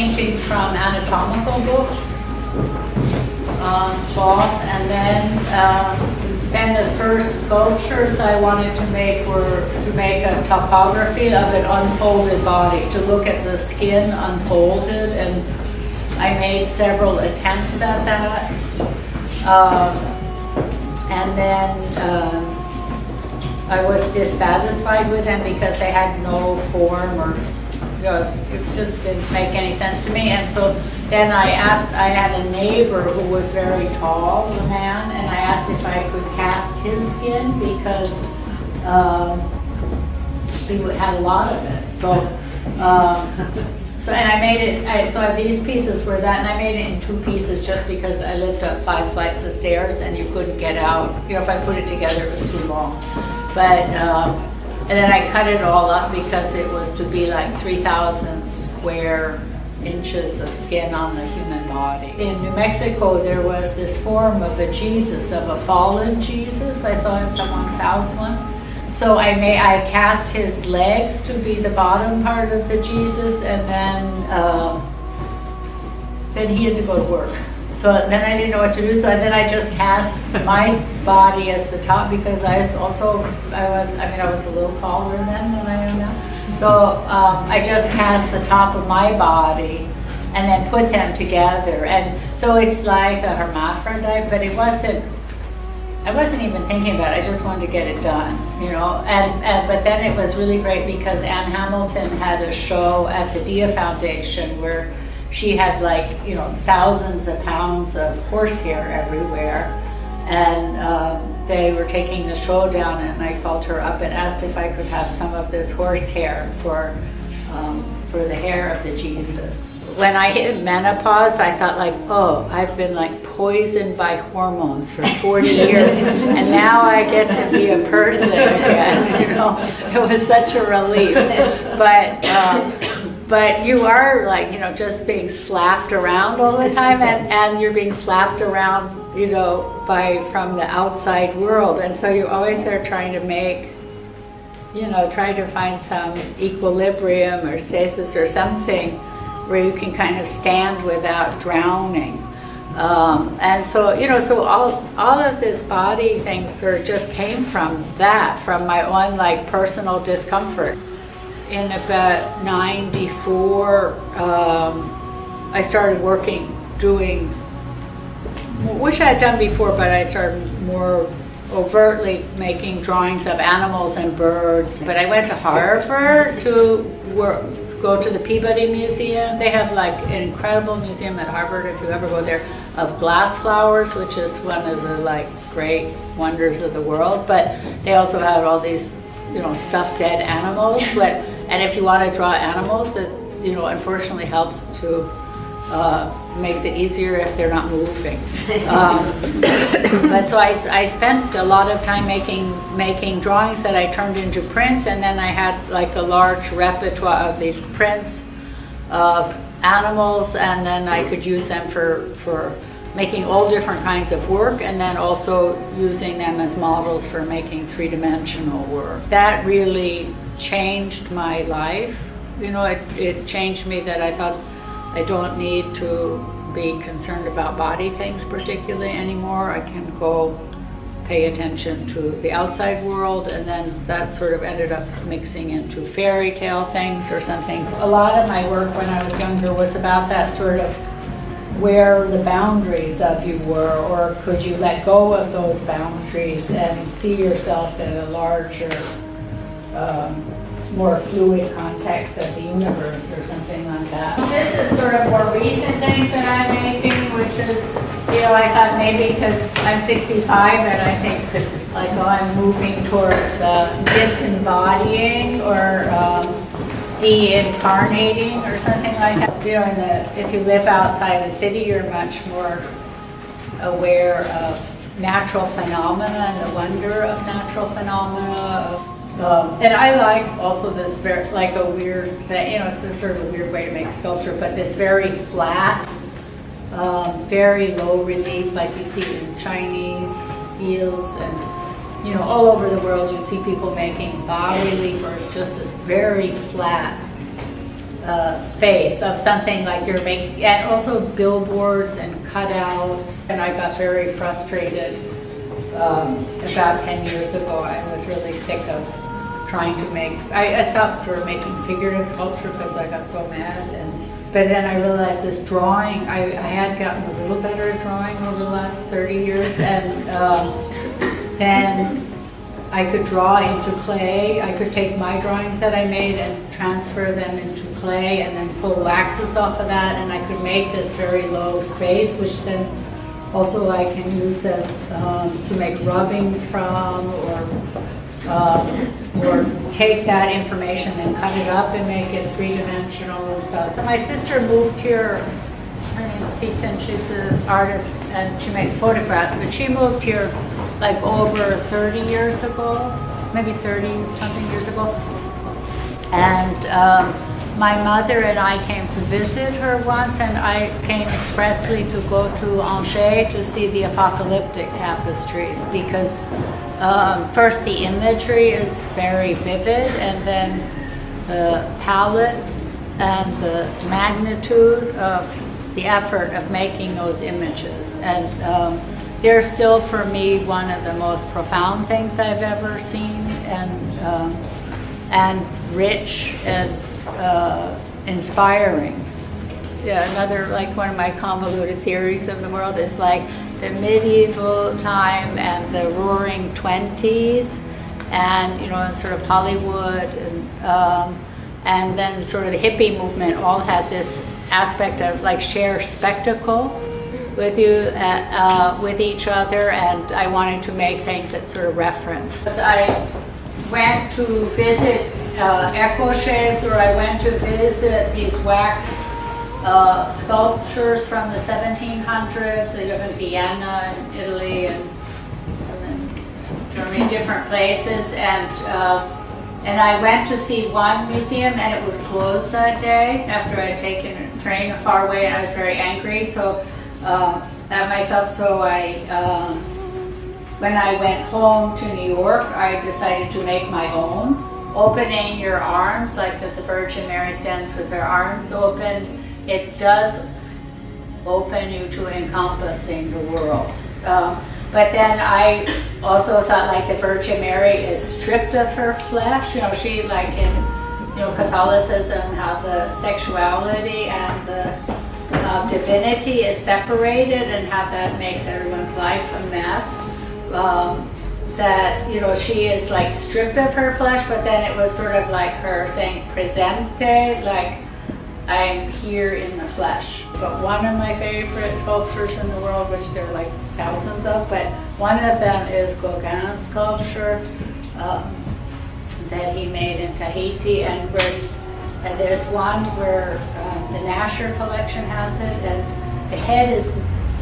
paintings from anatomical books on cloth, and then the first sculptures I wanted to make were to make a topography of an unfolded body, to look at the skin unfolded, and I made several attempts at that. And then I was dissatisfied with them because they had no form, or it just didn't make any sense to me. And so then I had a neighbor who was very tall, a man, and I asked if I could cast his skin because he had a lot of it. So and I made it, so these pieces were that, and I made it in 2 pieces just because I lived up 5 flights of stairs and you couldn't get out. If I put it together, it was too long. But, and then I cut it all up because it was to be like 3,000 square inches of skin on the human body. In New Mexico, there was this form of a Jesus, of a fallen Jesus I saw in someone's house once. So I cast his legs to be the bottom part of the Jesus, and then he had to go to work. So then I didn't know what to do. So then I just cast my body as the top because I was a little taller then than I am now. So I just cast the top of my body and then put them together. And so it's like a hermaphrodite, but I wasn't even thinking about it. I just wanted to get it done, but then it was really great because Anne Hamilton had a show at the Dia Foundation where she had thousands of pounds of horsehair everywhere, and they were taking the show down, and I called her up and asked if I could have some of this horsehair for the hair of the Jesus. When I hit menopause, I thought I've been poisoned by hormones for 40 years, and now I get to be a person again. It was such a relief. But you are just being slapped around all the time, and you're being slapped around, from the outside world, and so you're always there trying to make, trying to find some equilibrium or stasis or something where you can kind of stand without drowning. And so, so all of this body things just came from that, from my own personal discomfort. In about 94, I started doing, which I had done before, but I started more overtly making drawings of animals and birds. But I went to Harvard to go to the Peabody Museum. They have an incredible museum at Harvard, if you ever go there, of glass flowers, which is one of the great wonders of the world. But they also have all these, stuffed dead animals. And if you want to draw animals, it, unfortunately helps to, makes it easier if they're not moving. But so I spent a lot of time making drawings that I turned into prints, and then I had a large repertoire of these prints of animals, and then I could use them for making all different kinds of work, and then also using them as models for making 3-dimensional work. That really changed my life. It changed me that I thought I don't need to be concerned about body things particularly anymore. I can go pay attention to the outside world, and then that sort of ended up mixing into fairy tale things or something. A lot of my work when I was younger was about that sort of where the boundaries of you were, or could you let go of those boundaries and see yourself in a larger, more fluid context of the universe or something like that. This is sort of more recent things that I'm making, which is, I thought maybe because I'm 65 and I think I'm moving towards disembodying or de-incarnating or something like that. If you live outside the city, you're much more aware of natural phenomena and the wonder of natural phenomena. And I like also this a weird thing, it's a sort of a weird way to make sculpture, but this very flat, very low relief, like you see in Chinese steels, and all over the world you see people making bas relief or just this very flat space of something like you're making, and also billboards and cutouts. And I got very frustrated about 10 years ago. I was really sick of trying to make, I stopped sort of making figurative sculpture because I got so mad. But then I realized this drawing, I had gotten a little better at drawing over the last 30 years, and then I could draw into clay. I could take my drawings that I made and transfer them into clay and then pull waxes off of that, and I could make this very low space, which then also I can use as to make rubbings from, or take that information and cut it up and make it three-dimensional and stuff. My sister moved here, her name is Seaton, she's an artist and she makes photographs, but she moved here like over 30 years ago, maybe 30-something years ago. And my mother and I came to visit her once, and I came expressly to go to Angers to see the apocalyptic tapestries, because first the imagery is very vivid, and then the palette and the magnitude of the effort of making those images. And they're still, for me, one of the most profound things I've ever seen, and rich and inspiring. Yeah, another, like one of my convoluted theories of the world is like the medieval time and the roaring 20s, and you know, sort of Hollywood, and then sort of the hippie movement all had this aspect of like share spectacle with you, with each other, and I wanted to make things that sort of reference. I went to visit Ecoches, or I went to visit these wax sculptures from the 1700s. They live in Vienna and Italy and then Germany, different places. And I went to see one museum, and it was closed that day after I had taken a train far away, and I was very angry. So at myself. So when I went home to New York, I decided to make my own. Opening your arms, like that the Virgin Mary stands with her arms open, it does open you to encompassing the world. But then I also thought, like, the Virgin Mary is stripped of her flesh. You know, she, like in, you know, Catholicism, how the sexuality and the divinity is separated, and how that makes everyone's life a mess. That, you know, she is like stripped of her flesh, but then it was sort of like her saying presente, like I'm here in the flesh. But one of my favorite sculptures in the world, which there are like thousands of, but one of them is Gauguin's sculpture that he made in Tahiti, and there's one where the Nasher collection has it, and the head is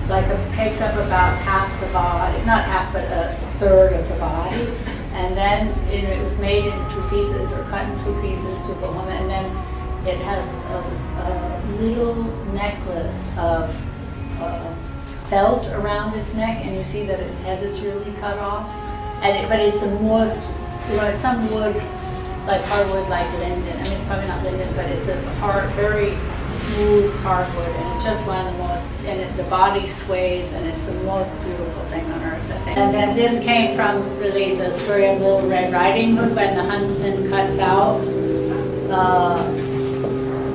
like takes up about half the body, not half, but a third of the body, and then it was made in two pieces, or cut in two pieces to go home, and then it has a little necklace of felt around its neck, and you see that its head is really cut off, but it's the most, you know, it's some wood, like hardwood, like linden. I mean, it's probably not linden, but it's a hard, very smooth hardwood, and it's just one of the most, and the body sways, and it's the most beautiful thing on earth, I think. And then this came from really the story of Little Red Riding Hood, when the huntsman cuts out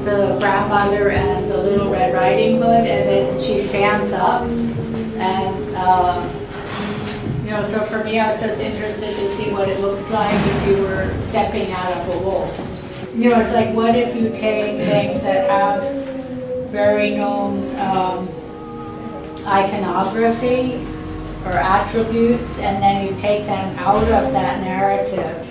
the grandmother and the Little Red Riding Hood, and then she stands up, and you know, so for me, I was just interested to see what it looks like if you were stepping out of a wolf. You know, it's like, what if you take things that have very known iconography or attributes, and then you take them out of that narrative